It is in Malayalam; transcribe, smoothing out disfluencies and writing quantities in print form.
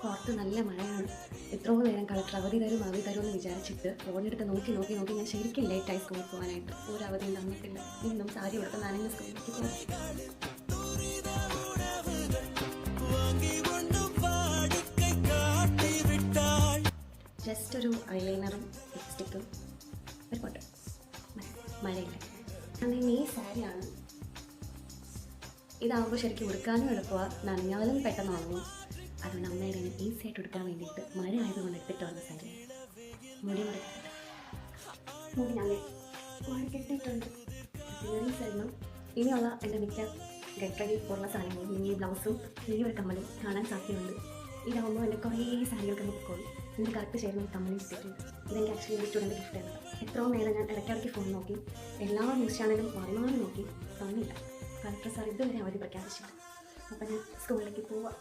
പുറത്ത് നല്ല മഴയാണ്. എത്രയോ നേരം കളക്ടർ അവധി തരുമെന്ന് വിചാരിച്ചിട്ട് ഫോണെടുത്ത് നോക്കി ഞാൻ ശരിക്കും ലേറ്റായി സ്കൂളിൽ പോകാനായിട്ട്. ഒരു അവധിയും തന്നിട്ടില്ല. ഇന്നും സാരി കൊടുത്ത് നനഞ്ഞ് സ്കൂളിലേക്ക് പോകും. ജസ്റ്റ് ഒരു ഐലൈനറും ലിപ്സ്റ്റിക്കും ഒരു പൊട്ട് മഴയില്ല. അങ്ങനെ ഈ സാരിയാണ്. ഇതാകുമ്പോൾ ശരിക്കും ഉടുക്കാനും എളുപ്പമാണ്, നനഞ്ഞാലും പെട്ടെന്ന് ഉണങ്ങും. അതുകൊണ്ട് അമ്മയുടെ ഈസി ആയിട്ട് എടുക്കാൻ വേണ്ടിയിട്ട് മഴ ആയതുകൊണ്ട് എടുത്തിട്ട് വന്ന സാരി. മുടി ഞാൻ കെട്ടിയിട്ടുണ്ട്. ഇയറിങ്സ്. ഇനിയുള്ള എൻ്റെ മിക്ക ഗെറ്റ് റെഡി പോലുള്ള സാധനങ്ങളും മിനി ബ്ലൗസും മിനി ഒരു കമ്മലും കാണാൻ സാധ്യതയുണ്ട്. ഇതാകുമ്പോൾ എൻ്റെ കുറേ സാരികൾക്ക് നോക്കുള്ളൂ. എനിക്ക് കറക്റ്റ് ചെയ്യുന്ന കമ്മലും കിട്ടിയിട്ടുണ്ട്. ഇതെനിക്ക് ആക്ച്വലി എൻ്റെ സ്റ്റുഡൻറ്റ് ഗിഫ്റ്റ് ആണ്. എത്രയോ നേരം ഞാൻ ഇടയ്ക്കിടയ്ക്ക് ഫോൺ നോക്കി, എല്ലാ ന്യൂസ് ചാനലും മാറി നോക്കി, തന്നില്ല. കളക്ടർ സാർ ഇതുവരെ അവധി പ്രഖ്യാപിച്ചില്ല. അപ്പം ഞാൻ സ്കൂളിലേക്ക് പോവാം.